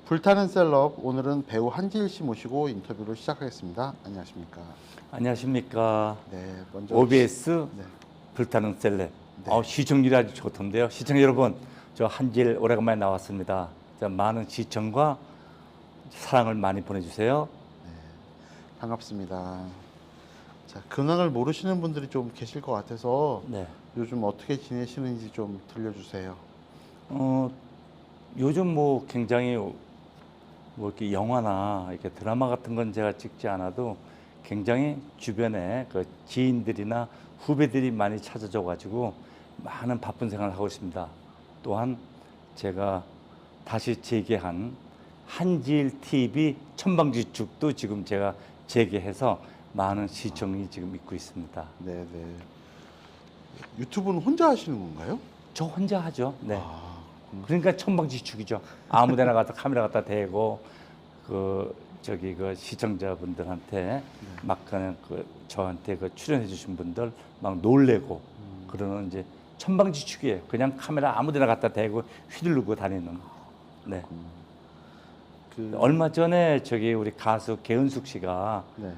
불타는 셀럽, 오늘은 배우 한지일 씨 모시고 인터뷰를 시작하겠습니다. 안녕하십니까? 안녕하십니까. 네, 먼저 OBS 네, 불타는 셀럽. 네. 시청률이 아주 좋던데요. 시청자 여러분, 저 한지일 오래간만에 나왔습니다. 많은 시청과 사랑을 많이 보내주세요. 반갑습니다. 자, 근황을 모르시는 분들이 좀 계실 것 같아서 네. 요즘 어떻게 지내시는지 좀 들려주세요. 요즘 뭐 굉장히 뭐 이렇게 영화나 이렇게 드라마 같은 건 제가 찍지 않아도 굉장히 주변에 그 지인들이나 후배들이 많이 찾아줘 가지고 많은 바쁜 생활을 하고 있습니다. 또한 제가 다시 재개한 한지일 TV 천방지축도 지금 제가 재개해서 많은 시청이 지금 있고 있습니다. 네, 네. 유튜브는 혼자 하시는 건가요? 저 혼자 하죠. 네. 아, 그러니까 천방지축이죠. 아무데나 가서 카메라 갖다 대고 그 시청자분들한테 막 그냥 저한테 출연해 주신 분들 막 놀래고 그러는 이제 천방지축이에요. 그냥 카메라 아무데나 갖다 대고 휘두르고 다니는. 네. 얼마 전에 우리 가수 개은숙 씨가 네.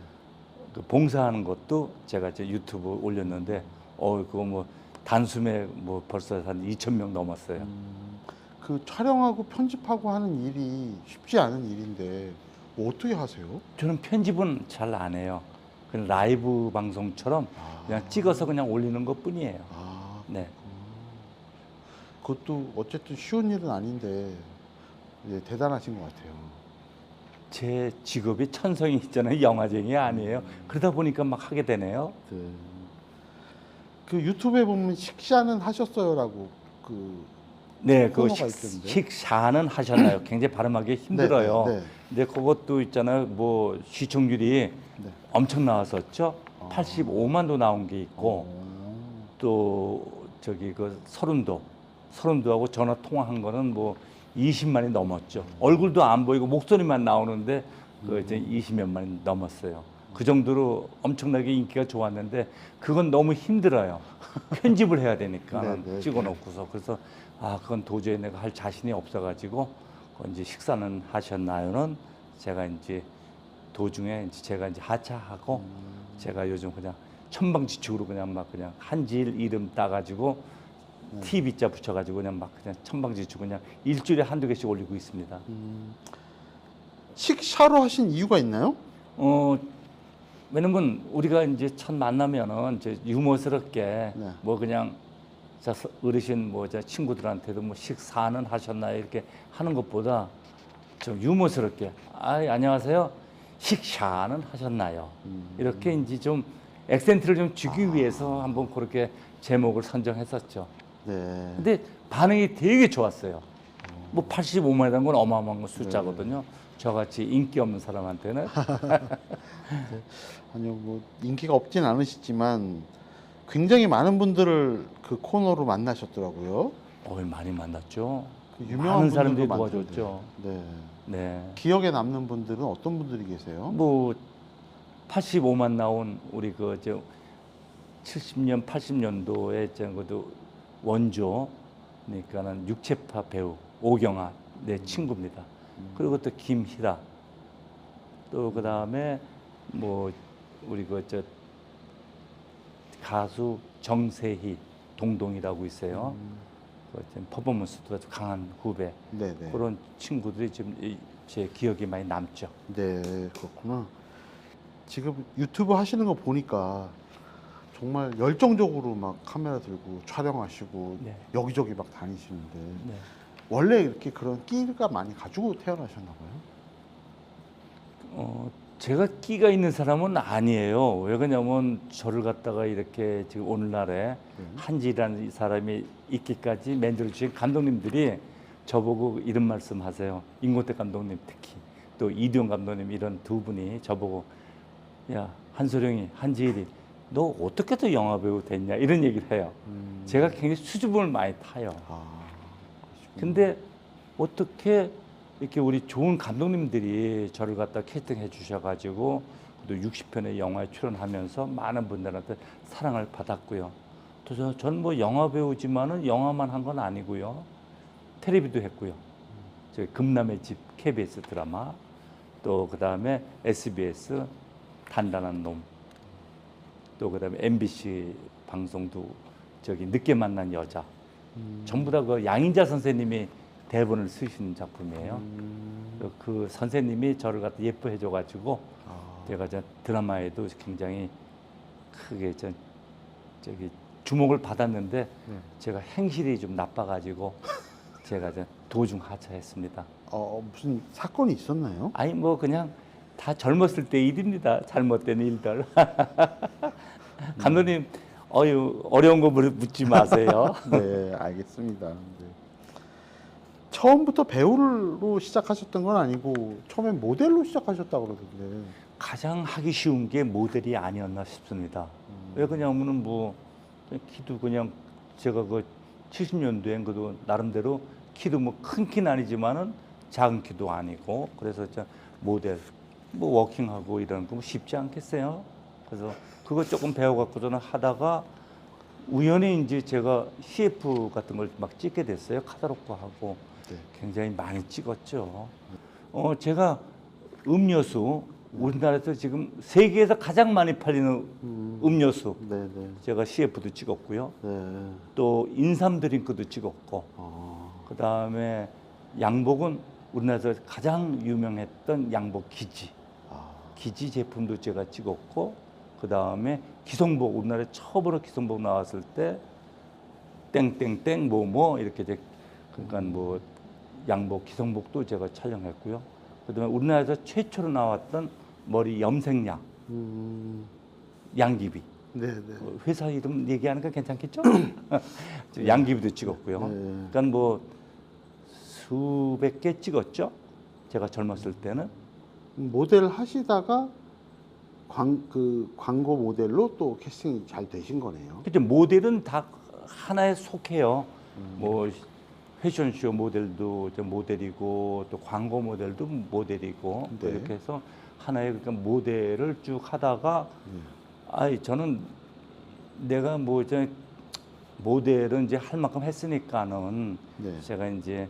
그 봉사하는 것도 제가 제 유튜브 올렸는데 그거 뭐 단숨에 뭐 벌써 한 2,000명 넘었어요. 그 촬영하고 편집하고 하는 일이 쉽지 않은 일인데 뭐 어떻게 하세요? 저는 편집은 잘 안 해요. 그냥 라이브 방송처럼 그냥 찍어서 그냥 올리는 것 뿐이에요. 아, 네. 그것도 어쨌든 쉬운 일은 아닌데 대단하신 것 같아요. 제 직업이 천성이 있잖아요. 영화쟁이 아니에요. 그러다 보니까 막 하게 되네요. 네. 그 유튜브에 보면 식사는 하셨어요라고 그 네, 그 코너가 있던데. 식사는 하셨나요? 굉장히 발음하기 힘들어요. 네, 네, 네. 근데 그것도 있잖아요. 뭐 시청률이 네. 엄청 나왔었죠. 85만도 나온 게 있고 또 그 서른도하고 전화 통화한 거는 뭐 20만이 넘었죠. 얼굴도 안 보이고 목소리만 나오는데 그 이제 20몇만이 넘었어요. 그 정도로 엄청나게 인기가 좋았는데 그건 너무 힘들어요. 편집을 해야 되니까 네, 네, 찍어놓고서 그래서 그건 도저히 내가 할 자신이 없어가지고 이제 식사는 하셨나요는 제가 이제 도중에 이제 제가 이제 하차하고 제가 요즘 그냥 천방지축으로 그냥 막 그냥 한지일 이름 따가지고 TV자 붙여가지고 그냥 막 그냥 천방지축 그냥 일주일에 한두 개씩 올리고 있습니다. 식사로 하신 이유가 있나요? 왜냐면 우리가 이제 첫 만나면은 이제 유머스럽게 네. 뭐 그냥 어르신 친구들한테도 뭐 식사는 하셨나요 이렇게 하는 것보다 좀 유머스럽게 안녕하세요 식사는 하셨나요 이렇게 이제 좀 액센트를 좀 주기 위해서 한번 그렇게 제목을 선정했었죠. 네. 근데 반응이 되게 좋았어요. 뭐 85만이라는 건 어마어마한 숫자거든요. 저같이 인기 없는 사람한테는. 아니요, 뭐 인기가 없진 않으시지만 굉장히 많은 분들을 그 코너로 만나셨더라고요. 많이 만났죠. 그 유명한 많은 사람들이 분들도 도와줬죠. 많던데. 네. 네. 기억에 남는 분들은 어떤 분들이 계세요? 뭐 85만 나온 우리 70년, 80년도에 그도 원조, 그러니까는 육체파 배우 오경아 내 친구입니다. 그리고 또 김희라, 또 그 다음에 뭐 우리 가수 정세희 동동이라고 있어요. 퍼포먼스도 아주 강한 후배. 네네. 그런 친구들이 지금 제 기억이 많이 남죠. 네, 그렇구나. 지금 유튜브 하시는 거 보니까 정말 열정적으로 막 카메라 들고 촬영하시고 네. 여기저기 막 다니시는데 네. 원래 이렇게 그런 끼가 많이 가지고 태어나셨나 봐요? 제가 끼가 있는 사람은 아니에요. 왜 그러냐면 저를 갖다가 이렇게 지금 오늘날에 한지라는 사람이 있기까지 만들어 주신 감독님들이 저보고 이런 말씀하세요. 임권택 감독님 특히 또 이두영 감독님 이런 두 분이 저보고 야 한소령이 한지일이 너 어떻게 또 영화 배우 됐냐 이런 얘기를 해요. 제가 굉장히 수줍음을 많이 타요. 근데 어떻게 이렇게 우리 좋은 감독님들이 저를 갖다 캐스팅해 주셔가지고 또 60편의 영화에 출연하면서 많은 분들한테 사랑을 받았고요. 또 저는 뭐 영화 배우지만은 영화만 한 건 아니고요. 텔레비도 했고요. 저기 금남의 집 KBS 드라마, 또 그다음에 SBS 단단한 놈, 또 그다음에 MBC 방송도 저기 늦게 만난 여자, 전부 다 그 양인자 선생님이 대본을 쓰신 작품이에요. 그 선생님이 저를 갖다 예뻐해줘가지고 제가 저 드라마에도 굉장히 크게 저기 주목을 받았는데 제가 행실이 좀 나빠가지고 제가 저 도중 하차했습니다. 무슨 사건이 있었나요? 아니 뭐 그냥 다 젊었을 때 일입니다. 잘못된 일들. 감독님 어려운 거 묻지 마세요. 네, 알겠습니다. 네. 처음부터 배우로 시작하셨던 건 아니고 처음엔 모델로 시작하셨다고 그러던데. 가장 하기 쉬운 게 모델이 아니었나 싶습니다. 왜 그러냐면은 뭐 키도 그냥 제가 그 70년도엔 그도 나름대로 키도 뭐 큰 키는 아니지만은 작은 키도 아니고 그래서 저 모델 뭐 워킹하고 이런 거 쉽지 않겠어요. 그래서 그거 조금 배워갖고서는 하다가 우연히 이제 제가 CF 같은 걸 막 찍게 됐어요. 카타로코 하고 굉장히 많이 찍었죠. 제가 음료수 우리나라에서 지금 세계에서 가장 많이 팔리는 음료수 네네. 제가 CF도 찍었고요. 네. 또 인삼 드링크도 찍었고 그 다음에 양복은 우리나라에서 가장 유명했던 양복 기지 기지 제품도 제가 찍었고 그 다음에 기성복 우리나라에 처음으로 기성복 나왔을 때 땡땡땡 뭐 이렇게 그러니까 뭐 양복 기성복도 제가 촬영했고요. 그다음에 우리나라에서 최초로 나왔던 머리 염색약 양귀비. 네네. 회사 이름 얘기하는 건 괜찮겠죠? 양귀비도 찍었고요. 네. 그러니까 뭐 수백 개 찍었죠. 제가 젊었을 때는. 모델 하시다가 광고 모델로 또 캐스팅이 잘 되신 거네요. 그죠. 모델은 다 하나에 속해요. 뭐 패션쇼 모델도 모델이고 또 광고 모델도 모델이고 네. 이렇게 해서 하나의 그러니까 모델을 쭉 하다가 저는 내가 뭐 이제 모델은 이제 할 만큼 했으니까는 네. 제가 이제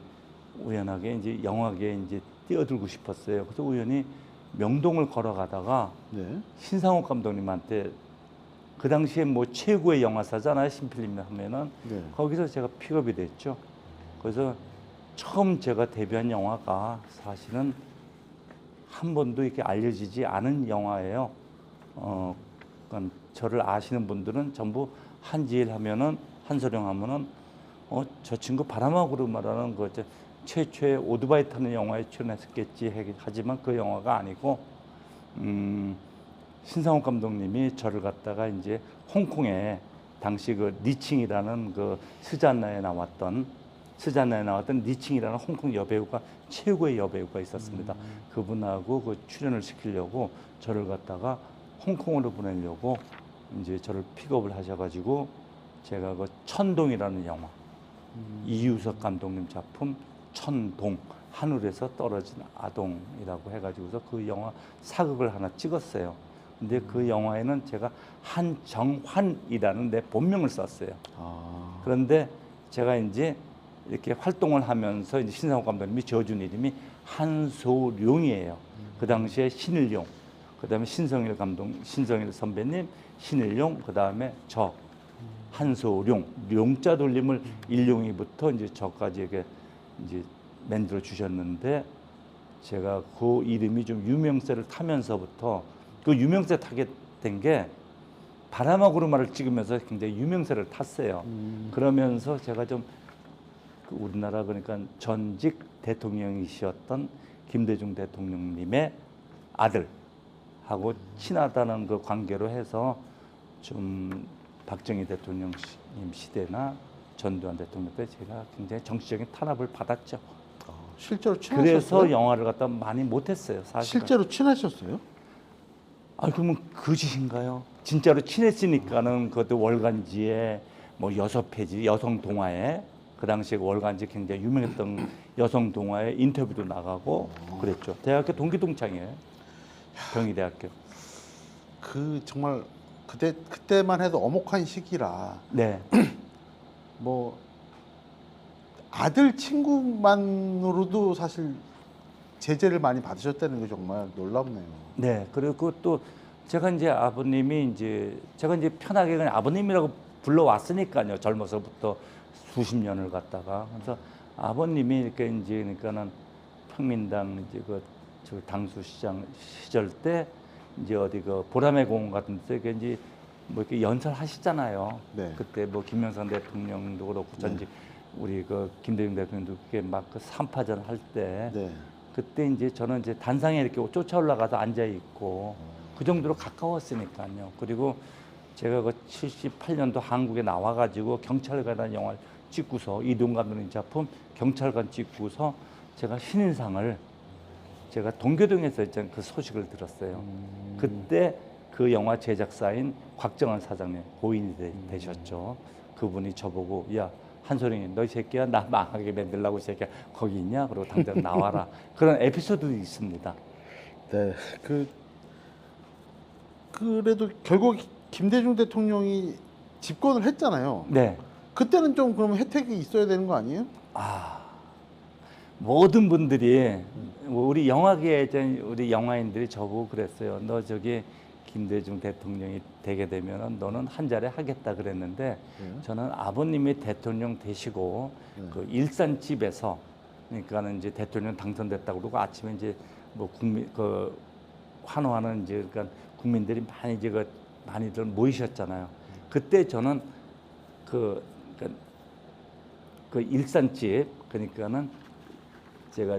우연하게 이제 영화계에 이제 뛰어들고 싶었어요. 그래서 우연히 명동을 걸어가다가 네. 신상옥 감독님한테 그 당시에 뭐 최고의 영화사잖아요. 신필름 하면은 네. 거기서 제가 픽업이 됐죠. 그래서 처음 제가 데뷔한 영화가 사실은 한 번도 이렇게 알려지지 않은 영화예요. 그러니까 저를 아시는 분들은 전부 한지일 하면은 한소령 하면은 저 친구 바람하고로 말하는 그 최초의 오토바이 타는 영화에 출연했었겠지 하지만 그 영화가 아니고 신상옥 감독님이 저를 갖다가 이제 홍콩에 당시 그 니칭이라는 그 스잔나에 나왔던 니칭이라는 홍콩 여배우가 최고의 여배우가 있었습니다. 그분하고 그 출연을 시키려고 저를 갖다가 홍콩으로 보내려고 이제 저를 픽업을 하셔가지고 제가 그 천동이라는 영화 이유석 감독님 작품 천동 하늘에서 떨어진 아동이라고 해가지고서 그 영화 사극을 하나 찍었어요. 근데 그 영화에는 제가 한정환이라는 내 본명을 썼어요. 그런데 제가 이제 이렇게 활동을 하면서 이제 신상옥 감독님이 지어준 이름이 한소룡이에요. 그 당시에 신일용, 그다음에 신성일 선배님, 신일용, 그다음에 저 한소룡, 용자 돌림을 일용이부터 이제 저까지 이렇게 이제 만들어 주셨는데 제가 그 이름이 좀 유명세를 타면서부터 그 유명세 타게 된 게 바람하고로 말을 찍으면서 굉장히 유명세를 탔어요. 그러면서 제가 좀 우리나라 그러니까 전직 대통령이셨던 김대중 대통령님의 아들하고 친하다는 그 관계로 해서 좀 박정희 대통령님 시대나 전두환 대통령 때 제가 굉장히 정치적인 탄압을 받았죠. 실제로 친하셨어요? 그래서 영화를 갖다 많이 못했어요. 사실은. 실제로 친하셨어요? 그러면 거짓인가요? 진짜로 친했으니까는 그것도 월간지에 뭐 6페이지 여성 동화에 그 당시에 월간지 굉장히 유명했던 여성 동화에 인터뷰도 나가고 그랬죠. 대학교 동기 동창이에요. 경희대학교. 그 정말 그때만 해도 엄혹한 시기라 네. 뭐 아들 친구만으로도 사실 제재를 많이 받으셨다는 게 정말 놀랍네요. 네. 그리고 또 제가 이제 아버님이 이제 제가 이제 편하게 그냥 아버님이라고 불러왔으니까요. 젊어서부터 수십 년을 갖다가. 그래서 아버님이 이렇게 이제 그러니까는 평민당 이제 저 당수시장 시절 때 이제 어디 그 보라매 공원 같은 데 이제 뭐 이렇게 연설하시잖아요. 네. 그때 뭐 김영삼 대통령도 그렇고 전직 우리 그 김대중 대통령도 그렇게 막 그 3파전 할 때 네. 그때 이제 저는 이제 단상에 이렇게 쫓아 올라가서 앉아 있고 그 정도로 가까웠으니까요. 그리고 제가 그 78년도 한국에 나와가지고 경찰관이라는 영화를 찍고서 이동 감독님 작품 경찰관 찍고서 제가 신인상을 제가 동교동에서 했던 그 소식을 들었어요. 그때 그 영화 제작사인 곽정환 사장님 고인이 되셨죠. 그분이 저보고 야 한소령이 너 이 새끼야 나 망하게 만들라고 이 새끼야 거기 있냐? 그러고 당장 나와라. 그런 에피소드도 있습니다. 네. 그래도 결국 김대중 대통령이 집권을 했잖아요. 네. 그때는 좀 그러면 혜택이 있어야 되는 거 아니에요? 모든 분들이 우리 영화계 우리 영화인들이 저보고 그랬어요. 너 저기 김대중 대통령이 되게 되면 너는 한 자리 하겠다 그랬는데 저는 아버님이 대통령 되시고 그 일산집에서 그러니까는 이제 대통령 당선됐다고 그러고 아침에 이제 뭐 국민 그 환호하는 이제 그러니까 국민들이 많이 이제 많이들 모이셨잖아요. 그때 저는 그 일산집 그러니까는 제가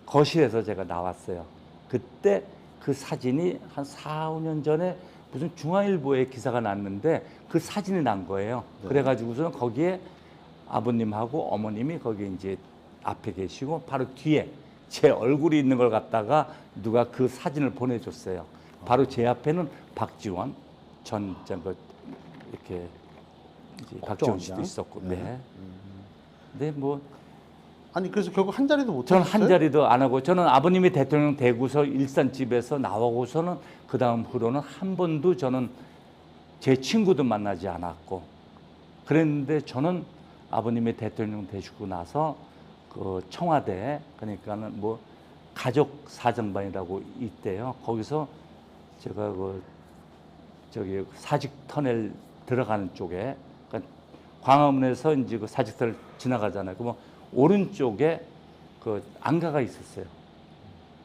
거실에서 제가 나왔어요. 그때 그 사진이 한 4, 5년 전에 무슨 중앙일보에 기사가 났는데 그 사진이 난 거예요. 네. 그래가지고서는 거기에 아버님하고 어머님이 거기 이제 앞에 계시고 바로 뒤에 제 얼굴이 있는 걸 갖다가 누가 그 사진을 보내줬어요. 바로 제 앞에는 박지원 전 이렇게 이제 박지원 씨도 있었고, 네. 근데 뭐 아니 그래서 결국 한 자리도 못 저는 하셨어요? 한 자리도 안 하고 저는 아버님이 대통령 되고서 일산집에서 나오고서는 그 다음 후로는 한 번도 저는 제 친구도 만나지 않았고 그랬는데 저는 아버님이 대통령 되시고 나서 그 청와대 그러니까는 뭐 가족 사정반이라고 있대요. 거기서 제가 그 저기 사직 터널 들어가는 쪽에 그러니까 광화문에서 이제 그 사직터를 지나가잖아요. 그러면 오른쪽에 그 안가가 있었어요.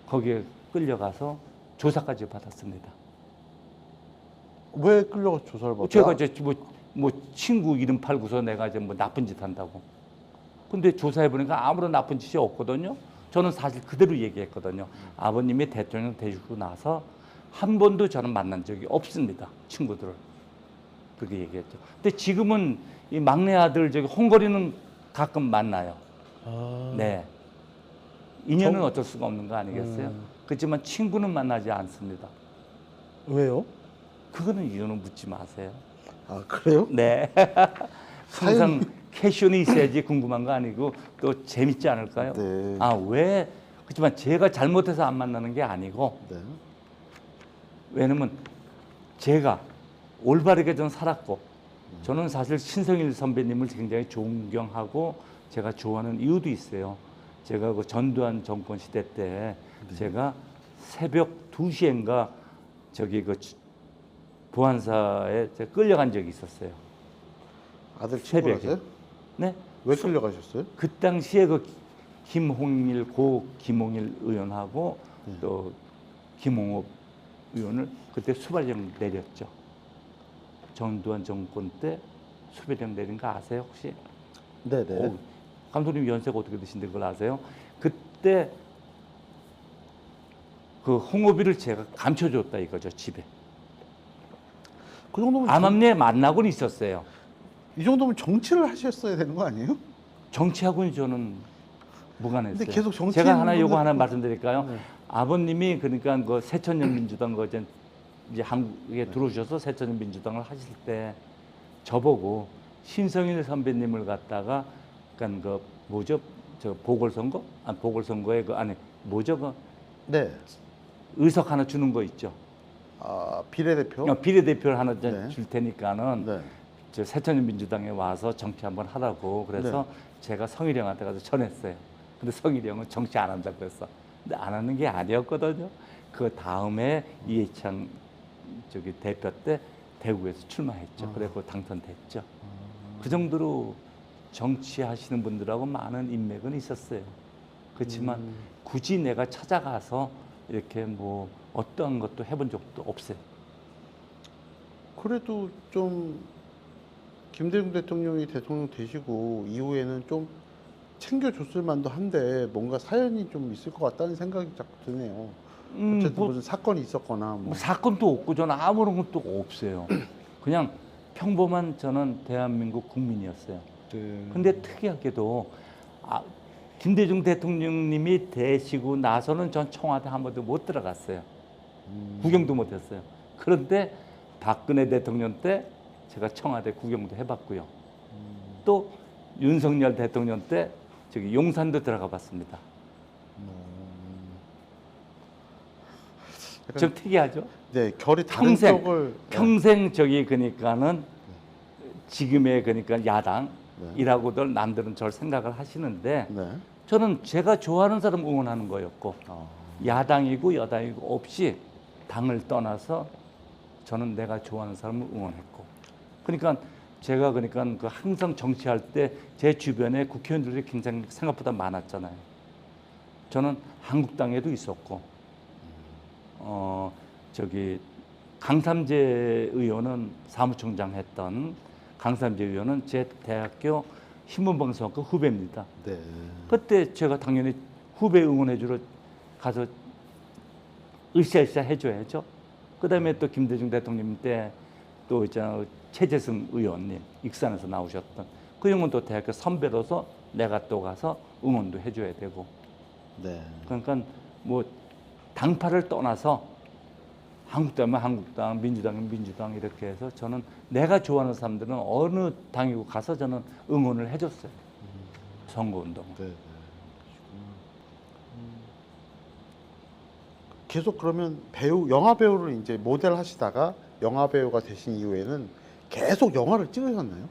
거기에 끌려가서 조사까지 받았습니다. 왜 끌려가서 조사를 받아요? 제가 이제 뭐 친구 이름 팔고서 내가 이제 뭐 나쁜 짓 한다고. 근데 조사해 보니까 아무런 나쁜 짓이 없거든요. 저는 사실 그대로 얘기했거든요. 아버님이 대통령 되시고 나서 한 번도 저는 만난 적이 없습니다. 친구들을. 그렇게 얘기했죠. 근데 지금은 이 막내 아들 저기 홍거리는 가끔 만나요. 네. 인연은 어쩔 수가 없는 거 아니겠어요? 그렇지만 친구는 만나지 않습니다. 왜요? 그거는 이유는 묻지 마세요. 아 그래요? 네. 항상 캐션이 있어야지 궁금한 거 아니고 또 재밌지 않을까요? 네. 아, 왜? 그렇지만 제가 잘못해서 안 만나는 게 아니고 네. 왜냐면 제가 올바르게 좀 살았고 저는 사실 신성일 선배님을 굉장히 존경하고 제가 좋아하는 이유도 있어요. 제가 그 전두환 정권 시대 때 제가 새벽 2시인가 저기 그 보안사에 제가 끌려간 적이 있었어요. 아들 새벽에. 친구라서요? 네? 왜 끌려가셨어요? 그 당시에 그 김홍일 의원하고 또 김홍업 의원을 그때 수발령 내렸죠. 전두환 정권 때 수발령 내린 거 아세요 혹시? 네네. 감독님 연세가 어떻게 되신데 그걸 아세요? 그때 그 홍업이를 제가 감춰줬다 이거죠 집에. 그 정도면 암암리에 만나고는 있었어요. 이 정도면 정치를 하셨어야 되는 거 아니에요? 정치하고는 저는 무관했어요. 근데 계속 정치인 제가 하나 요거 분들- 하나 말씀드릴까요? 네. 아버님이 그러니까 그 새천년 민주당 그 이제 한국에 들어오셔서 새천년 민주당을 하실 때 저보고 신성일 선배님을 갖다가 그러니까 그 뭐죠? 저 보궐선거? 아 보궐선거에 그 안에 뭐죠? 그 네. 의석 하나 주는 거 있죠. 아 비례대표. 비례대표를 하나 네. 줄 테니까는 네. 저 새천년 민주당에 와서 정치 한번 하라고 그래서 제가 성일이 형한테 가서 전했어요. 근데 성일이 형은 정치 안 한다고 그랬어. 근데 안 하는 게 아니었거든요. 그 다음에 이해창 저기 대표 때 대구에서 출마했죠. 그래서 당선됐죠. 그 정도로 정치하시는 분들하고 많은 인맥은 있었어요. 그렇지만 굳이 내가 찾아가서 이렇게 뭐 어떠한 것도 해본 적도 없어요. 그래도 좀 김대중 대통령이 대통령 되시고 이후에는 좀 챙겨줬을 만도 한데 뭔가 사연이 좀 있을 것 같다는 생각이 자꾸 드네요. 어쨌든 뭐, 무슨 사건이 있었거나 뭐 사건도 없고 저는 아무런 것도 없어요. 그냥 평범한 저는 대한민국 국민이었어요. 네. 근데 특이하게도 김대중 대통령님이 되시고 나서는 전 청와대 한 번도 못 들어갔어요. 구경도 못 했어요. 그런데 박근혜 대통령 때 제가 청와대 구경도 해봤고요. 또 윤석열 대통령 때 저기 용산도 들어가 봤습니다. 좀 특이하죠? 네, 결이 다른 평생, 쪽을 평생 저기 그러니까는 지금의 그러니까 야당이라고들 남들은 저를 생각을 하시는데 네. 저는 제가 좋아하는 사람 응원하는 거였고 야당이고 여당이고 없이 당을 떠나서 저는 내가 좋아하는 사람을 응원했고 그러니까 제가 그러니까 그 항상 정치할 때 제 주변에 국회의원들이 굉장히 생각보다 많았잖아요. 저는 한국당에도 있었고 저기 강삼재 의원은 사무총장 했던 강삼재 의원은 제 대학교 신문방송학과 후배입니다. 네. 그때 제가 당연히 후배 응원해주러 가서 으쌰으쌰 해줘야죠. 그다음에 또 김대중 대통령 때 또 있잖아 최재승 의원님 익산에서 나오셨던 그 형은 또 대학교 선배로서 내가 또 가서 응원도 해줘야 되고. 네. 그러니까 뭐 당파를 떠나서 한국당이면 한국당, 민주당이면 민주당 이렇게 해서 저는 내가 좋아하는 사람들은 어느 당이고 가서 저는 응원을 해줬어요. 선거운동. 네. 네. 계속 그러면 영화 배우를 이제 모델 하시다가 영화 배우가 되신 이후에는 계속 영화를 찍으셨나요?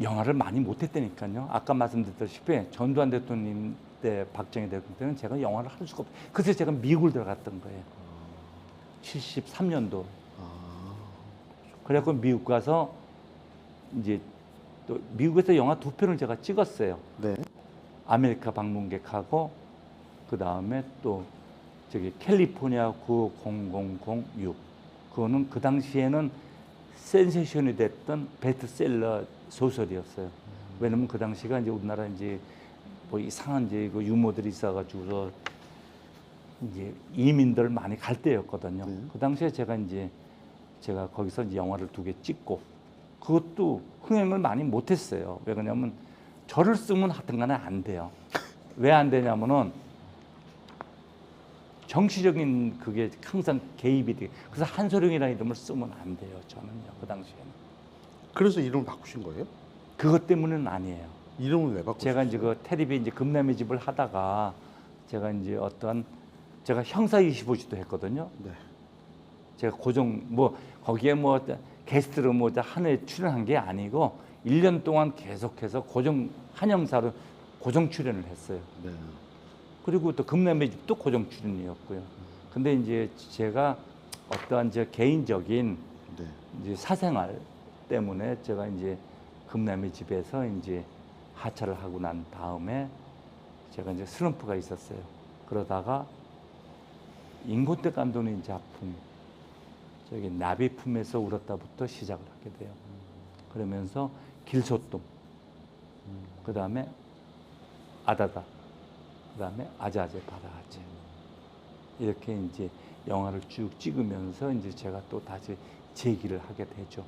영화를 많이 못했다니까요. 아까 말씀드렸다시피 전두환 대통령 때 박정희 대통령 때는 제가 영화를 할 수가 없어요. 그래서 제가 미국을 들어갔던 거예요. 73년도. 그래갖고 미국 가서 이제 또 미국에서 영화 2편을 제가 찍었어요. 네. 아메리카 방문객하고 그 다음에 또 저기 캘리포니아 90006 그거는 그 당시에는 센세이션이 됐던 베스트셀러 소설이었어요. 왜냐면 그 당시가 이제 우리나라 이제 뭐 이상한 이제 그 유머들이 있어가지고서 이제 이민들 많이 갈 때였거든요. 그 당시에 제가 거기서 이제 영화를 2개 찍고 그것도 흥행을 많이 못했어요. 왜 그러냐면 저를 쓰면 하여튼간에 안 돼요. 왜 안 되냐면은 정치적인 그게 항상 개입이 돼. 그래서 한소룡이라는 이름을 쓰면 안 돼요. 저는요 그 당시에는. 그래서 이름을 바꾸신 거예요? 그것 때문은 아니에요. 이름을 왜 바꾸셨어요? 제가 이제 그 테레비 이제 금남의 집을 하다가 제가 이제 제가 형사 25주도 했거든요. 네. 제가 고정 뭐 거기에 뭐 게스트로 뭐 한 회 출연한 게 아니고 1년 동안 계속해서 고정 한 형사로 고정 출연을 했어요. 네. 그리고 또 금남의 집도 고정 출연이었고요. 근데 이제 제가 어떠한 제 개인적인 네. 이제 사생활 때문에 제가 이제 금남의 집에서 이제 하차를 하고 난 다음에 제가 이제 슬럼프가 있었어요. 그러다가 임권태 감독님 작품 저기 나비 품에서 울었다부터 시작을 하게 돼요. 그러면서 길소돔, 그 다음에 아다다, 그 다음에 아자아제 바다아제 이렇게 이제 영화를 쭉 찍으면서 이제 제가 또 다시 재기를 하게 되죠.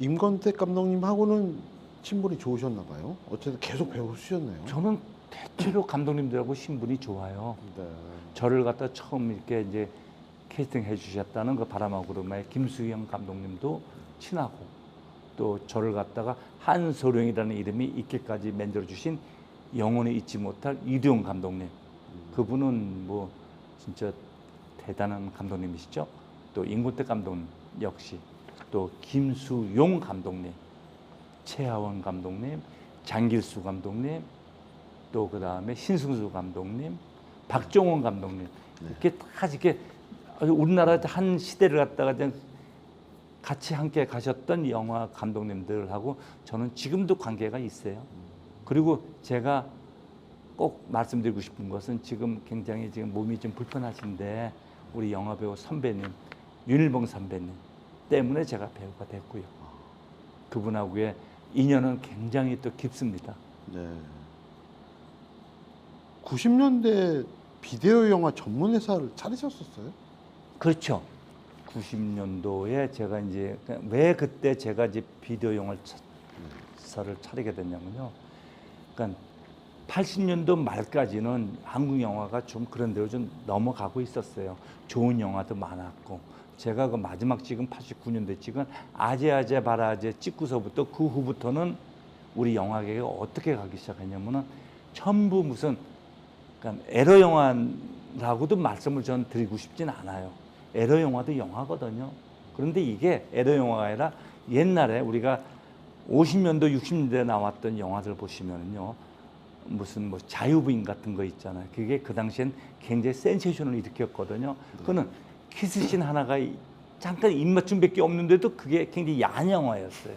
임권택 감독님하고는 친분이 좋으셨나 봐요. 어쨌든 계속 배우시셨네요. 저는 대체로 감독님들하고 신분이 좋아요. 네. 저를 갖다 처음 이렇게 이제 캐스팅 해주셨다는 그 바람하고 구름의 김수영 감독님도 친하고 또 저를 갖다가 한소룡이라는 이름이 있기까지 만들어주신 영원히 잊지 못할 이두용 감독님. 그분은 뭐 진짜 대단한 감독님이시죠. 또 임권택 감독님 역시 또 김수용 감독님, 최하원 감독님, 장길수 감독님, 또 그 다음에 신승수 감독님, 박종원 감독님 이렇게 다 이렇게 우리나라 한 시대를 갖다가 같이 함께 가셨던 영화 감독님들하고 저는 지금도 관계가 있어요. 그리고 제가 꼭 말씀드리고 싶은 것은 지금 굉장히 지금 몸이 좀 불편하신데 우리 영화배우 선배님 윤일봉 선배님 때문에 제가 배우가 됐고요. 그분하고의 인연은 굉장히 또 깊습니다. 네. 90년대 비디오 영화 전문 회사를 차리셨었어요? 그렇죠. 90년도에 제가 이제 왜 그때 제가 이제 비디오 영화를 사를 차리게 됐냐면요. 그러니까 80년도 말까지는 한국 영화가 좀 그런 대로 좀 넘어가고 있었어요. 좋은 영화도 많았고 제가 그 마지막 찍은 89년도에 찍은 아재아재 바라아재 찍고서부터 그 후부터는 우리 영화계가 어떻게 가기 시작했냐면은 전부 무슨 그러니까 에러 영화라고도 말씀을 전 드리고 싶진 않아요. 에러 영화도 영화거든요. 그런데 이게 에러 영화가 아니라 옛날에 우리가 50년도 60년대에 나왔던 영화들 보시면요. 무슨 뭐 자유부인 같은 거 있잖아요. 그게 그 당시엔 굉장히 센세이션을 일으켰거든요. 그거는 키스씬 하나가 잠깐 입맞춤밖에 없는데도 그게 굉장히 야한 영화였어요.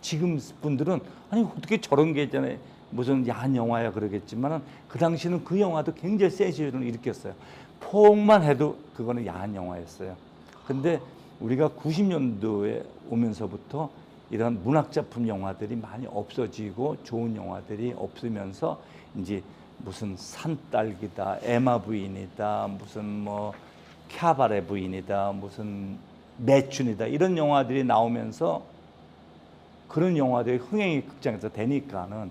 지금 분들은 아니 어떻게 저런 게 있잖아요. 무슨 야한 영화야 그러겠지만은 그 당시는 그 영화도 굉장히 센세이션을 일으켰어요. 폭만 해도 그거는 야한 영화였어요. 근데 우리가 90년도에 오면서부터 이런 문학작품 영화들이 많이 없어지고 좋은 영화들이 없으면서 이제 무슨 산딸기다, 에마 부인이다, 무슨 뭐 캬바레 부인이다, 무슨 매춘이다 이런 영화들이 나오면서 그런 영화들이 흥행이 극장에서 되니까는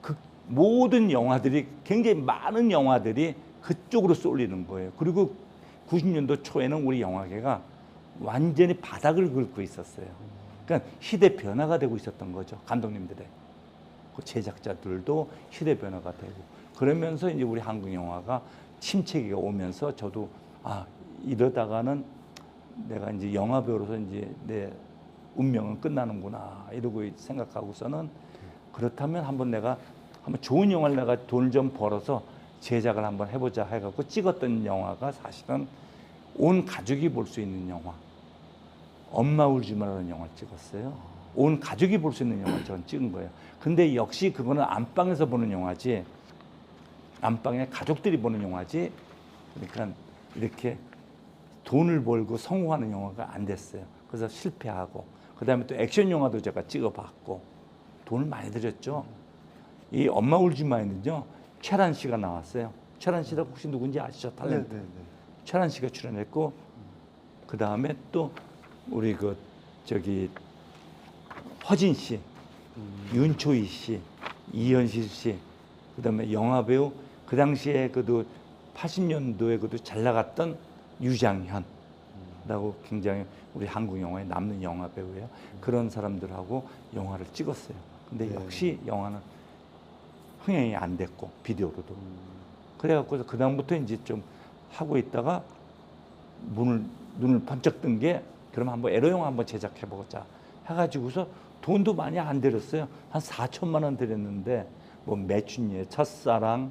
그 모든 영화들이 굉장히 많은 영화들이 그쪽으로 쏠리는 거예요. 그리고 90년도 초에는 우리 영화계가 완전히 바닥을 긁고 있었어요. 그러니까 시대 변화가 되고 있었던 거죠. 감독님들의. 그 제작자들도 시대 변화가 되고. 그러면서 이제 우리 한국 영화가 침체기가 오면서 저도 아, 이러다가는 내가 이제 영화 배우로서 이제 내 운명은 끝나는구나. 이러고 생각하고서는 그렇다면 한번 좋은 영화를 내가 돈을 좀 벌어서 제작을 한번 해보자 해갖고 찍었던 영화가 사실은 온 가족이 볼 수 있는 영화. 엄마 울지 마라는 영화를 찍었어요. 온 가족이 볼 수 있는 영화를 저는 찍은 거예요. 근데 역시 그거는 안방에서 보는 영화지, 안방에 가족들이 보는 영화지, 그러니까 이렇게 돈을 벌고 성공하는 영화가 안 됐어요. 그래서 실패하고, 그 다음에 또 액션 영화도 제가 찍어봤고, 돈을 많이 들였죠. 이 엄마 울지 마에는요, 최란 씨가 나왔어요. 최란 씨가 혹시 누군지 아시죠? 탤런트. 최란 씨가 출연했고, 그 다음에 또 우리 허진 씨, 윤초희 씨, 이현실 씨, 그다음에 영화 배우 그 당시에 80년도에 잘 나갔던 유장현라고 굉장히 우리 한국 영화에 남는 영화 배우예요. 그런 사람들하고 영화를 찍었어요. 근데 역시 영화는 흥행이 안 됐고 비디오로도. 그래갖고 그 다음부터 이제 좀 하고 있다가 눈을 번쩍 뜬 게 그럼 한번 에러 영화 한번 제작해 보자 해가지고서 돈도 많이 안 들였어요. 한 4천만 원 들였는데 뭐 매춘이의 첫사랑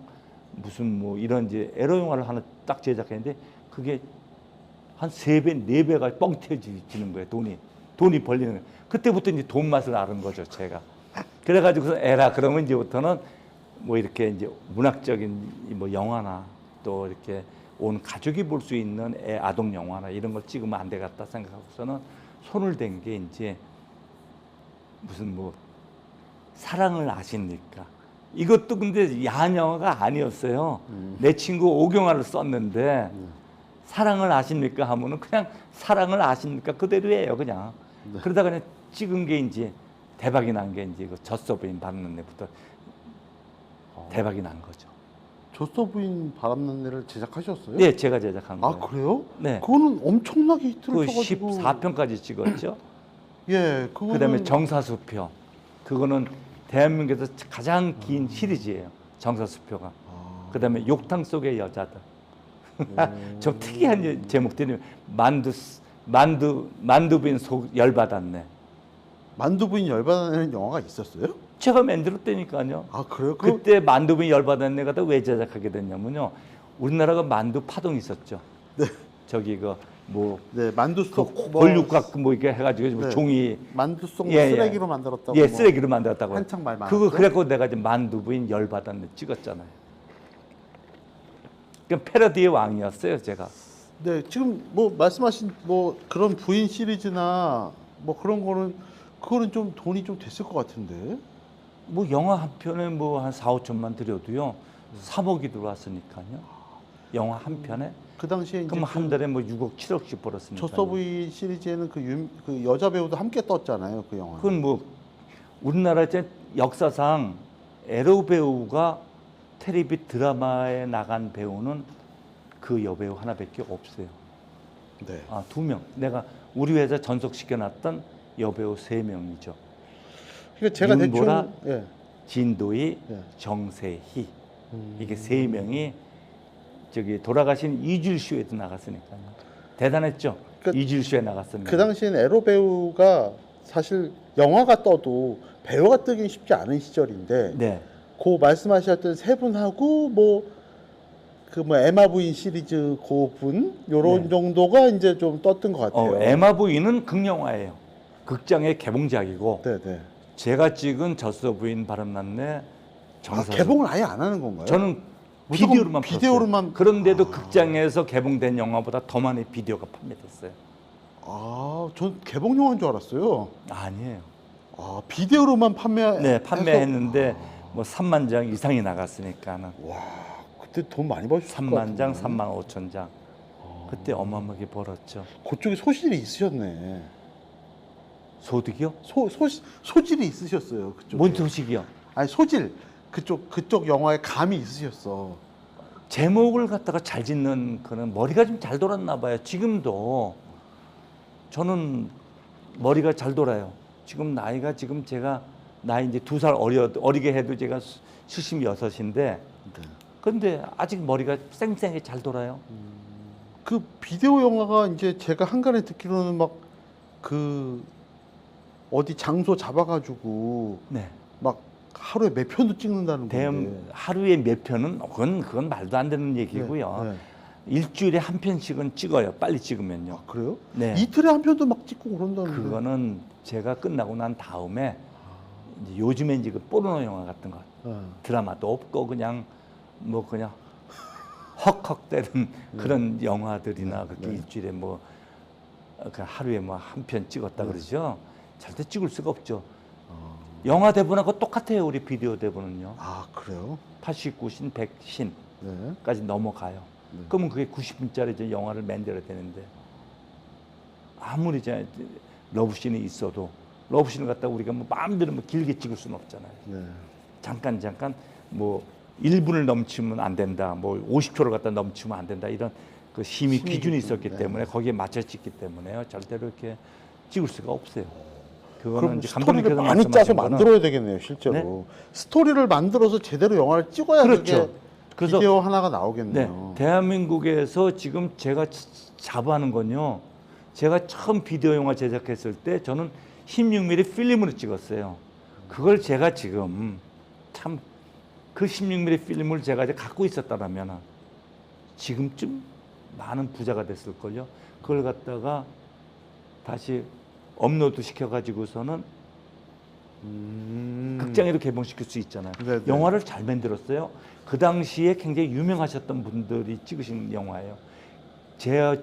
무슨 뭐 이런 이제 에러 영화를 하나 딱 제작했는데 그게 한 3배, 4배가 뻥 튀어지는 거예요. 돈이 벌리는 거예요. 그때부터 이제 돈 맛을 아는 거죠, 제가. 그래가지고서 에라 그러면 이제부터는 뭐 이렇게 이제 문학적인 뭐 영화나 또 이렇게 온 가족이 볼 수 있는 아동 영화나 이런 걸 찍으면 안 되겠다 생각하고서는 손을 댄 게 이제 무슨 뭐 사랑을 아십니까? 이것도 근데 야한 영화가 아니었어요. 내 친구 오경화를 썼는데 사랑을 아십니까 하면은 그냥 사랑을 아십니까 그대로예요, 그냥. 그러다가 그냥 찍은 게 이제 대박이 난 게 이제 그 젖소 부인 바람난 내부터 대박이 난 거죠. 젖소 부인 바람난 내를 제작하셨어요? 네, 제가 제작한 거예요. 아, 그래요? 네. 그거는 엄청나게 히트를 그 쳐가지고 14편까지 찍었죠. 예, 그다음에 정사수표. 그거는 대한민국에서 가장 긴 시리즈예요. 정사수표가. 그다음에 욕탕 속의 여자들. 좀 특이한 제목들이 만두부인 속 열받았네. 만두부인 열받는 영화가 있었어요? 제가 만들었다니까요. 아 그래요? 그때 만두부인 열받았네가 왜 제작하게 됐냐면요. 우리나라가 만두 파동이 있었죠. 네. 저기 뭐 네, 만두 그 속 권육각 뭐 이렇게 해가지고 뭐 네. 종이 만두 속 예, 예. 쓰레기로 만들었다고. 예, 뭐 쓰레기로 만들었다고. 한창 말 많았죠. 그거 그래갖고 내가 이제 만두부인 열받았네 찍었잖아요. 그 패러디의 왕이었어요, 제가. 네, 지금 뭐 말씀하신 뭐 그런 부인 시리즈나 뭐 그런 거는 그거는 좀 돈이 좀 됐을 것 같은데. 뭐 영화 한 편에 뭐 한 4, 5천만 들여도요. 3억이 들어왔으니까요. 영화 한 편에. 그 당시에 이제 그럼 한 달에 뭐 6억, 7억씩 벌었으니까. 조서부인 시리즈에는 그 여자 배우도 함께 떴잖아요, 그 영화. 그건 뭐 우리나라 이제 역사상 에로 배우가 텔레비 드라마에 나간 배우는 그 여배우 하나밖에 없어요. 네. 아, 2명. 내가 우리 회사 전속시켜놨던 여배우 3명이죠. 그러니까 제가 윤보라, 대충 예. 진도희, 예. 정세희 이게 3명이 저기 돌아가신 이줄쇼에도 나갔으니까요. 대단했죠. 그러니까 이줄쇼에 나갔습니다. 그 당시엔 에로 배우가 사실 영화가 떠도 배우가 뜨긴 쉽지 않은 시절인데 네. 그 말씀하셨던 세 분하고 뭐 그 뭐 에마 부인 시리즈 그분 요런 네. 정도가 이제 좀 떴던 것 같아요. 에마 부인은 극영화예요. 극장의 개봉작이고 네네. 제가 찍은 젖소 부인 바람났네 정서. 개봉을 아예 안 하는 건가요? 저는 무조건 비디오로만 비디오로만. 봤어요. 그런데도 극장에서 개봉된 영화보다 더 많이 비디오가 판매됐어요. 전 개봉 영화인 줄 알았어요. 아니에요. 비디오로만 판매했는데 뭐 3만 장 이상이 나갔으니까는. 와, 그때 돈 많이 버셨을 것 3만 장, 같은데. 3만 5천 장. 그때 어마어마하게 벌었죠. 그쪽에 소질이 있으셨네. 소득이요? 소질이 있으셨어요. 그쪽. 뭔 소식이요? 아니 소질. 그쪽 영화에 감이 있으셨어. 제목을 갖다가 잘 짓는 그런 머리가 좀 잘 돌았나 봐요. 지금도 저는 머리가 잘 돌아요. 지금 나이가 지금 제가 나이 이제 2살 어리게 해도 제가 76인데 네. 근데 아직 머리가 쌩쌩하게 잘 돌아요. 그 비디오 영화가 이제 제가 한간에 듣기로는 막 그 어디 장소 잡아가지고 네. 막 하루에 몇 편도 찍는다는 건데. 하루에 몇 편은 그건 말도 안 되는 얘기고요. 네. 일주일에 한 편씩은 찍어요. 빨리 찍으면요. 그래요? 네. 이틀에 한 편도 막 찍고 그런다는데. 그거는 제가 끝나고 난 다음에 이제 요즘에 이제 그 포르노 영화 같은 거 드라마도 없고 그냥 뭐 그냥 헉헉대는 그런 영화들이나 그렇게 일주일에 뭐 그 하루에 뭐 한 편 찍었다 그러죠. 절대 찍을 수가 없죠. 영화 대본하고 똑같아요. 우리 비디오 대본은요. 그래요? 89신, 100신까지 네. 넘어가요. 네. 그러면 그게 90분짜리 이제 영화를 만들어야 되는데 아무리 이제 러브씬이 있어도 러브씬을 갖다가 우리가 뭐 마음대로 뭐 길게 찍을 수는 없잖아요. 네. 잠깐 뭐 1분을 넘치면 안 된다. 뭐 50초를 갖다 넘치면 안 된다. 이런 그 심의 기준이 있었기 네. 때문에 거기에 맞춰 찍기 때문에요. 절대로 이렇게 찍을 수가 없어요. 그거는 그럼 이제 스토리를 감독님께서 많이 짜서 말씀하신 거는 만들어야 되겠네요, 실제로. 네? 스토리를 만들어서 제대로 영화를 찍어야 그렇죠. 그게 그래서 비디오 하나가 네, 나오겠네요. 대한민국에서 지금 제가 자부하는 건요. 제가 처음 비디오 영화 제작했을 때 저는 16mm 필름으로 찍었어요. 그걸 제가 지금 참 그 16mm 필름을 제가 이제 갖고 있었다면 지금쯤 많은 부자가 됐을걸요. 그걸 갖다가 다시 업로드 시켜가지고서는 극장에도 개봉시킬 수 있잖아요. 네네. 영화를 잘 만들었어요. 그 당시에 굉장히 유명하셨던 분들이 찍으신 영화예요. 제가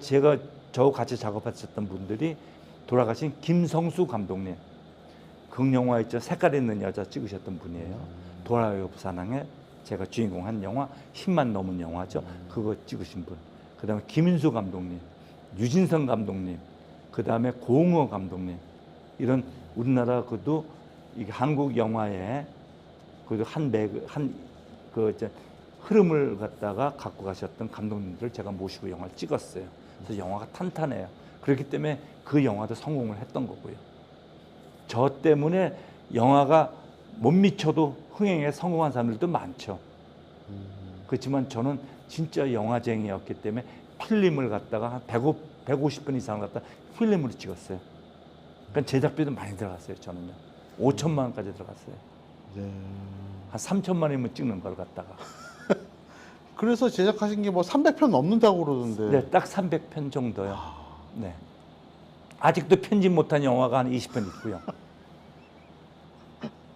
저하고 같이 작업하셨던 분들이 돌아가신 김성수 감독님. 극영화 있죠. 색깔 있는 여자 찍으셨던 분이에요. 돌아요 부산항에 제가 주인공 한 영화 10만 넘은 영화죠. 그거 찍으신 분. 그다음에 김인수 감독님, 유진성 감독님, 그다음에 고흥호 감독님. 이런 우리나라 그도 이게 한국 영화의 그래도 한그 흐름을 갖다가 갖고 가셨던 감독님들을 제가 모시고 영화를 찍었어요. 그래서 영화가 탄탄해요. 그렇기 때문에 그 영화도 성공을 했던 거고요. 저 때문에 영화가 못 미쳐도 흥행에 성공한 사람들도 많죠. 그렇지만 저는 진짜 영화쟁이였기 때문에 필름을 갖다가 한 150편 이상을 갖다 필름으로 찍었어요. 그러니까 제작비도 많이 들어갔어요. 저는요. 5천만 원까지 들어갔어요. 네. 한 3천만 원이면 찍는 걸 갖다가. 그래서 제작하신 게 뭐 300편 넘는다고 그러던데. 네, 딱 300편 정도요. 네. 아직도 편집 못한 영화가 한 20편 있고요.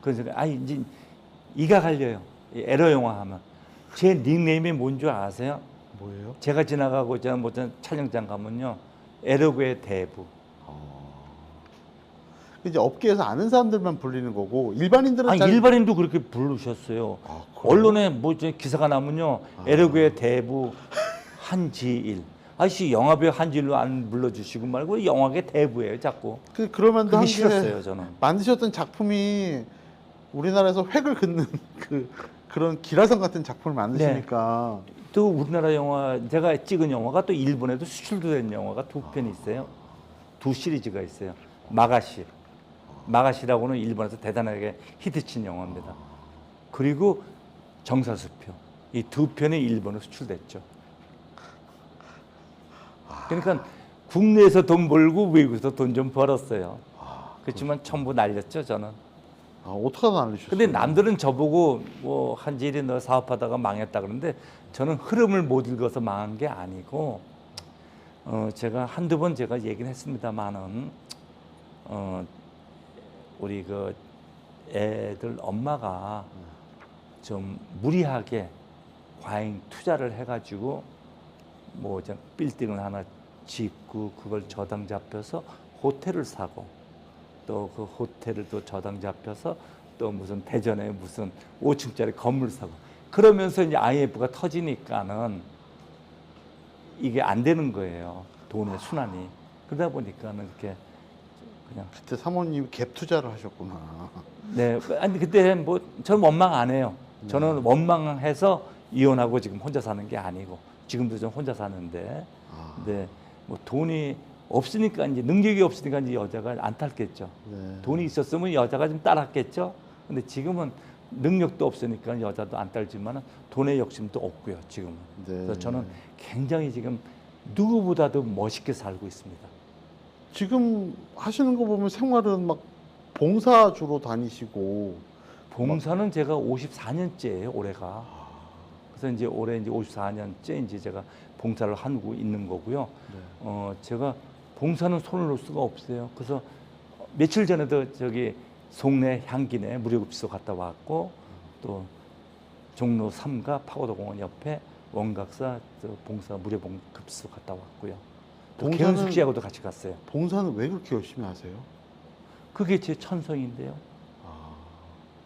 그래서 이제 이가 갈려요. 이 에러 영화 하면 제 닉네임이 뭔 줄 아세요? 뭐예요? 제가 지나가고 제가 무슨 촬영장 가면요, 에러구의 대부. 이제 업계에서 아는 사람들만 불리는 거고 일반인들은 잘... 일반인도 그렇게 부르셨어요. 그래요? 언론에 뭐 이제 기사가 나면요, 에러구의 대부 한지일. 아저씨 영화배우 한지일로 안 불러주시고 말고 영화계 대부예요, 자꾸. 그러면 그게 싫었어요, 저는. 만드셨던 작품이 우리나라에서 획을 긋는 그런 기라성 같은 작품을 만드시니까. 또 우리나라 영화, 제가 찍은 영화가 또 일본에도 수출도 된 영화가 두 편이 있어요. 두 시리즈가 있어요. 마가시. 마가시라고는 일본에서 대단하게 히트친 영화입니다. 그리고 정사수표. 이 두 편이 일본에 수출됐죠. 그러니까 국내에서 돈 벌고 외국에서 돈 좀 벌었어요. 그렇지만 전부 날렸죠, 저는. 어떡하다 날리셨어요? 근데 남들은 저보고 뭐 한지일이 너 사업하다가 망했다 그러는데 저는 흐름을 못 읽어서 망한 게 아니고, 제가 한두 번 제가 얘기는 했습니다만은, 우리 그 애들 엄마가 좀 무리하게 과잉 투자를 해가지고 뭐 빌딩을 하나 짓고 그걸 저당 잡혀서 호텔을 사고, 또 그 호텔을 또 저당 잡혀서 또 무슨 대전에 무슨 5층짜리 건물 사고, 그러면서 이제 IMF가 터지니까는 이게 안 되는 거예요. 돈의 순환이. 그러다 보니까는 이렇게 그냥. 그때 사모님 갭 투자를 하셨구나. 네. 아니 그때 뭐 저는 원망 안 해요. 저는 원망해서 이혼하고 지금 혼자 사는 게 아니고, 지금도 좀 혼자 사는데, 근데 뭐 돈이 없으니까, 이제 능력이 없으니까 이제 여자가 안 탈겠죠. 네. 돈이 있었으면 여자가 좀 따랐겠죠. 근데 지금은 능력도 없으니까 여자도 안 따르지만 돈의 욕심도 없고요, 지금은. 네. 그래서 저는 굉장히 지금 누구보다도 멋있게 살고 있습니다. 지금 하시는 거 보면 생활은 막 봉사 주로 다니시고. 봉사는 제가 54년째예요, 올해가. 그래서 이제 올해 이제 54년째 이제 제가 봉사를 하고 있는 거고요. 네. 제가 봉사는 손을 놓을 수가 없어요. 그래서 며칠 전에도 저기 송내 향기내 무료급식소 갔다 왔고, 또 종로 3가 파고도공원 옆에 원각사 봉사 무료급식소 갔다 왔고요. 또 개은숙 씨하고도 같이 갔어요. 봉사는 왜 그렇게 열심히 하세요? 그게 제 천성인데요.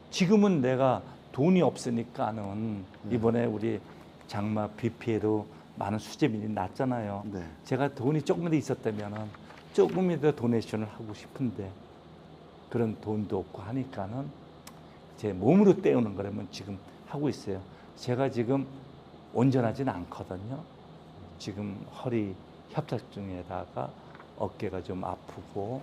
지금은 내가 돈이 없으니까는, 이번에 우리 장마 비 피해로 많은 수재민이 났잖아요. 네. 제가 돈이 조금이라도 있었다면은 조금이라도 도네이션을 하고 싶은데 그런 돈도 없고 하니까는 제 몸으로 때우는 거라면 지금 하고 있어요. 제가 지금 온전하진 않거든요. 지금 허리 협착증에다가 어깨가 좀 아프고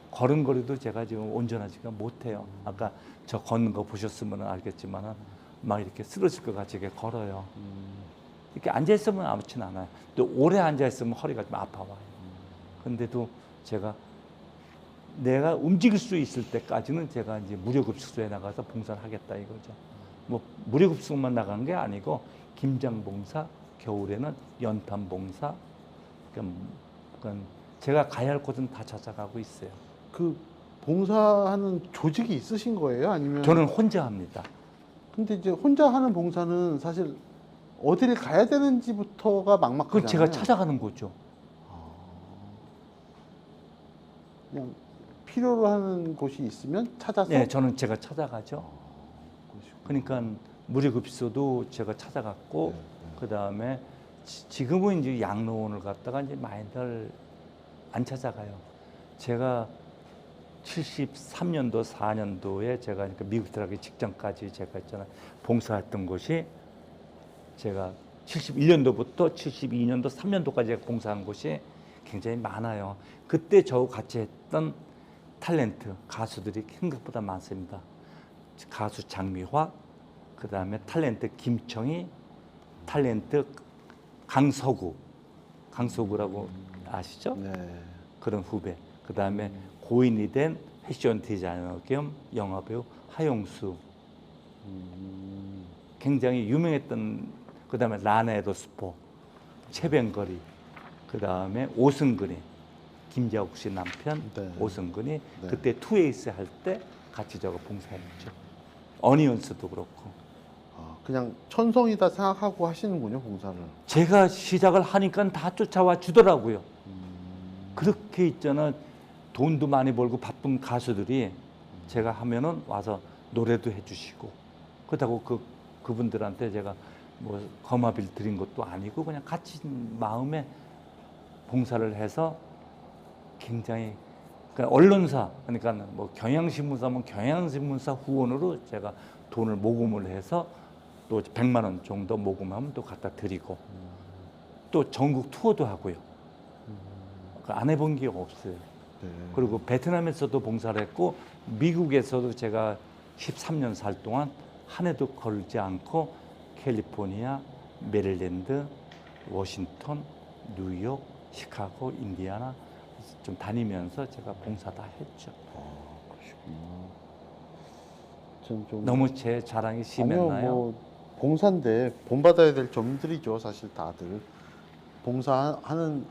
걸음걸이도 제가 지금 온전하지가 못해요. 아까 저 걷는 거 보셨으면 알겠지만은 막 이렇게 쓰러질 것 같이 이렇게 걸어요. 이렇게 앉아 있으면 아무렇진 않아요. 또 오래 앉아 있으면 허리가 좀 아파와요. 근데도 제가 내가 움직일 수 있을 때까지는 제가 이제 무료급식소에 나가서 봉사를 하겠다 이거죠. 뭐 무료급식소만 나간 게 아니고 김장봉사, 겨울에는 연탄봉사, 그러니까 제가 가야 할 곳은 다 찾아가고 있어요. 그 봉사하는 조직이 있으신 거예요? 아니면? 저는 혼자 합니다. 근데 이제 혼자 하는 봉사는 사실 어디를 가야 되는지부터가 막막하잖아요. 그걸 제가 찾아가는 거죠. 그냥 필요로 하는 곳이 있으면 찾아서. 네, 저는 제가 찾아가죠. 그러니까 무료급식소도 제가 찾아갔고, 그 다음에 지금은 이제 양로원을 갔다가 이제 많이들 안 찾아가요. 제가 73년도, 4년도에 제가 그러니까 미국 들어가기 직전까지 제가 있잖아요. 봉사했던 곳이 제가 71년도부터 72년도, 3년도까지 제가 봉사한 곳이 굉장히 많아요. 그때 저하고 같이 했던 탤런트, 가수들이 생각보다 많습니다. 가수 장미화, 그 다음에 탤런트 김청희, 탤런트 강서구, 강소구라고 아시죠? 네. 그런 후배. 그 다음에 고인이 된 패션 디자이너 겸 영화배우 하용수. 굉장히 유명했던, 그 다음에 라네도 스포, 최병거리, 그 다음에 오승근이, 김자국 씨 남편 네. 오승근이 네. 그때 투에이스 할 때 같이 저거 봉사했죠. 어니언스도 그렇고. 아, 그냥 천성이다 생각하고 하시는군요, 봉사를. 제가 시작을 하니까 다 쫓아와 주더라고요. 그렇게 있잖아. 돈도 많이 벌고 바쁜 가수들이 제가 하면은 와서 노래도 해주시고, 그렇다고 그분들한테 제가 뭐 거마비를 드린 것도 아니고 그냥 같이 마음에 봉사를 해서 굉장히, 그러니까 언론사, 그러니까 뭐 경향신문사면 경향신문사 후원으로 제가 돈을 모금을 해서 또 100만 원 정도 모금하면 또 갖다 드리고, 또 전국 투어도 하고요. 안 해본 게 없어요. 네. 그리고 베트남에서도 봉사를 했고, 미국에서도 제가 13년 살 동안 한 해도 걸지 않고 캘리포니아, 메릴랜드, 워싱턴, 뉴욕, 시카고, 인디아나 좀 다니면서 제가 봉사 다 했죠. 그러시구나. 좀 너무 제 자랑이 심했나요? 아니요, 뭐 봉사인데 본받아야 될 점들이죠, 사실 다들. 봉사하는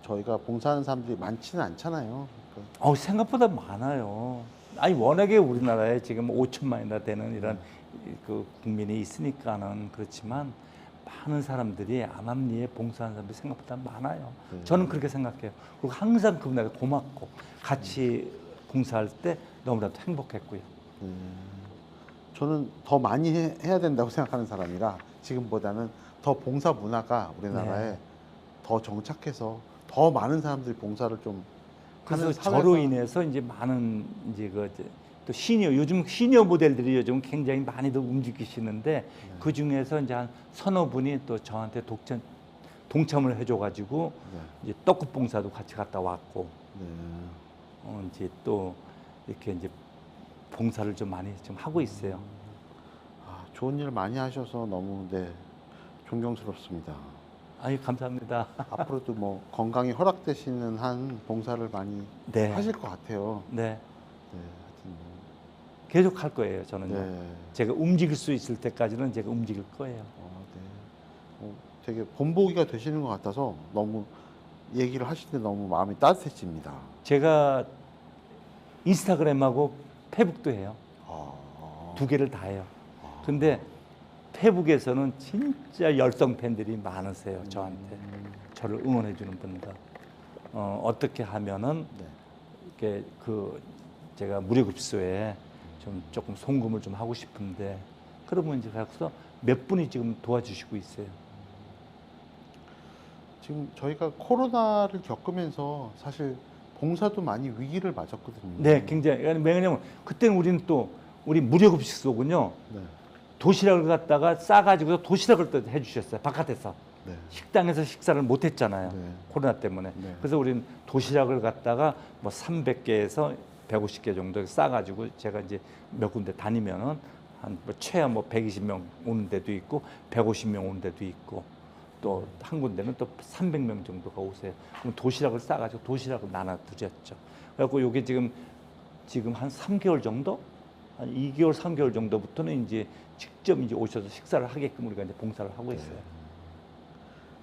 저희가 봉사하는 사람들이 많지는 않잖아요. 그러니까 생각보다 많아요. 아니 워낙에 우리나라에 지금 5천만이나 되는 이런 그 국민이 있으니까는 그렇지만, 많은 사람들이 암암리에 봉사하는 사람들이 생각보다 많아요. 네. 저는 그렇게 생각해요. 그리고 항상 그분에게 고맙고 같이 봉사할 때 너무나도 행복했고요. 저는 더 많이 해야 된다고 생각하는 사람이라 지금보다는 더 봉사 문화가 우리나라에 네. 더 정착해서 더 많은 사람들이 봉사를 좀 그래서 하는 저로 사회가- 인해서 이제 많은 이제 또 시니어, 요즘 시니어 모델들이 요즘 굉장히 많이들 움직이시는데 그 중에서 이제 한 서너 분이 또 저한테 동참을 해줘가지고 네. 이제 떡국 봉사도 같이 갔다 왔고, 네. 이제 또 이렇게 이제 봉사를 좀 많이 좀 하고 있어요. 아, 좋은 일 많이 하셔서 너무 존경스럽습니다. 아유, 감사합니다. 앞으로도 뭐 건강이 허락되시는 한 봉사를 많이 네. 하실 것 같아요. 네, 네, 하여튼 뭐, 계속 할 거예요, 저는요. 네. 제가 움직일 수 있을 때까지는 제가 움직일 거예요. 네. 되게 본보기가 되시는 것 같아서 너무 얘기를 하실 때 너무 마음이 따뜻해집니다. 제가 인스타그램하고 페북도 해요. 아, 두 개를 다 해요. 근데 페북에서는 진짜 열성 팬들이 많으세요, 저한테. 저를 응원해 주는 분들. 어떻게 하면은 네. 이렇게 제가 무료급수에 조금 송금을 좀 하고 싶은데, 그러면 이제 가서 몇 분이 지금 도와주시고 있어요. 지금 저희가 코로나를 겪으면서 사실 봉사도 많이 위기를 맞았거든요. 네, 굉장히. 왜냐면 그때는 우리 무료급식 쏘군요. 네. 도시락을 갖다가 싸가지고 도시락을 또 해주셨어요, 바깥에서. 네. 식당에서 식사를 못 했잖아요. 네. 코로나 때문에. 네. 그래서 우리는 도시락을 갖다가 뭐 300개에서 150개 정도 싸가지고 제가 이제 몇 군데 다니면은 뭐 최하 120명 오는 데도 있고 150명 오는 데도 있고, 또 한 군데는 또 300명 정도가 오세요. 그럼 도시락을 싸가지고 도시락을 나눠 드렸죠. 그래갖고 요게 지금 한 3개월 정도? 한 2개월, 3개월 정도부터는 이제 직접 이제 오셔서 식사를 하게끔 우리가 이제 봉사를 하고 있어요.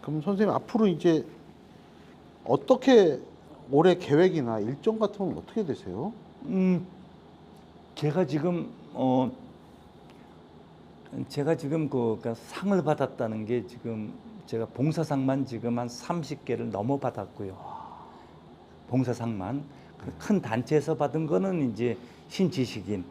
그럼 선생님 앞으로 이제 어떻게 올해 계획이나 일정 같은 건 어떻게 되세요? 제가 지금 그러니까 상을 받았다는 게 지금 제가 봉사상만 지금 한 30개를 넘어 받았고요. 봉사상만. 큰 단체에서 받은 거는 이제 신지식인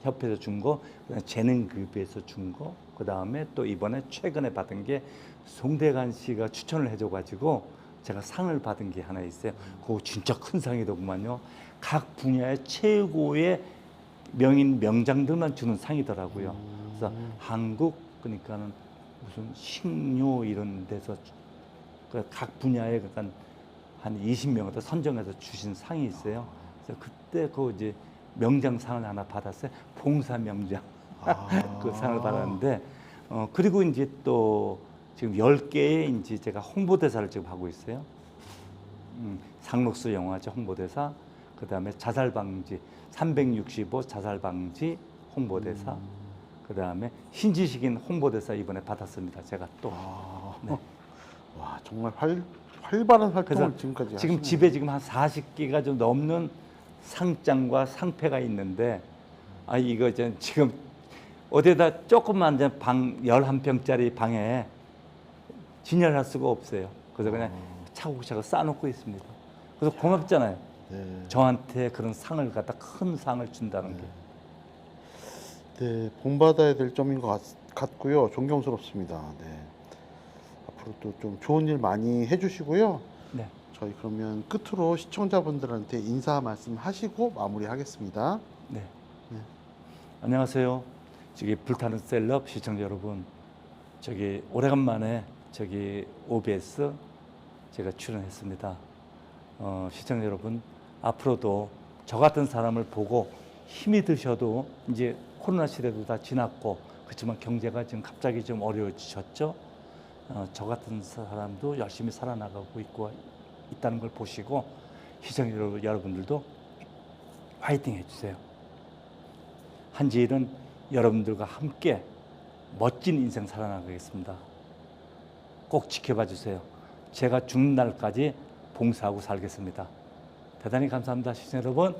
협회에서 준 거, 재능기부에서 준 거, 그 다음에 또 이번에 최근에 받은 게 송대관 씨가 추천을 해줘가지고 제가 상을 받은 게 하나 있어요. 그거 진짜 큰 상이더구만요. 각 분야의 최고의 명인 명장들만 주는 상이더라고요. 그래서 한국, 그러니까는 무슨 식료 이런 데서 각 분야에 그러니까 한 20명을 더 선정해서 주신 상이 있어요. 그래서 그때 이제 명장상을 하나 받았어요. 봉사 명장. 그 상을 받았는데, 그리고 이제 또 지금 10개의 이제 제가 홍보대사를 지금 하고 있어요. 상록수 영화제 홍보대사, 그 다음에 자살방지 365 자살방지 홍보대사, 그 다음에 신지식인 홍보대사 이번에 받았습니다. 제가 또. 아, 네. 와 정말 활발한 활동을 그래서 지금까지 지금 하시네요. 집에 지금 한 40개가 좀 넘는 상장과 상패가 있는데, 아 이거 지금 어디에다 조금만 이제 방 11평짜리 방에 진열할 수가 없어요. 그래서 그냥 차곡차곡 쌓아놓고 있습니다. 그래서 고맙잖아요. 네. 저한테 그런 상을 갖다 큰 상을 준다는 게. 네, 본받아야 될 점인 것 같고요. 존경스럽습니다. 네. 앞으로도 좀 좋은 일 많이 해주시고요. 네. 저희 그러면 끝으로 시청자분들한테 인사 말씀 하시고 마무리하겠습니다. 네. 네. 안녕하세요. 저기 불타는 셀럽 시청자 여러분. 저기 오래간만에 저기 OBS 제가 출연했습니다. 시청자 여러분, 앞으로도 저 같은 사람을 보고 힘이 드셔도 이제 코로나 시대도 다 지났고 그렇지만 경제가 지금 갑자기 좀 어려워지셨죠. 저 같은 사람도 열심히 살아나가고 있다는 걸 보시고 시청자 여러분들도 화이팅 해주세요. 한지일은 여러분들과 함께 멋진 인생 살아나가겠습니다. 꼭 지켜봐 주세요. 제가 죽는 날까지 봉사하고 살겠습니다. 대단히 감사합니다, 시청자 여러분.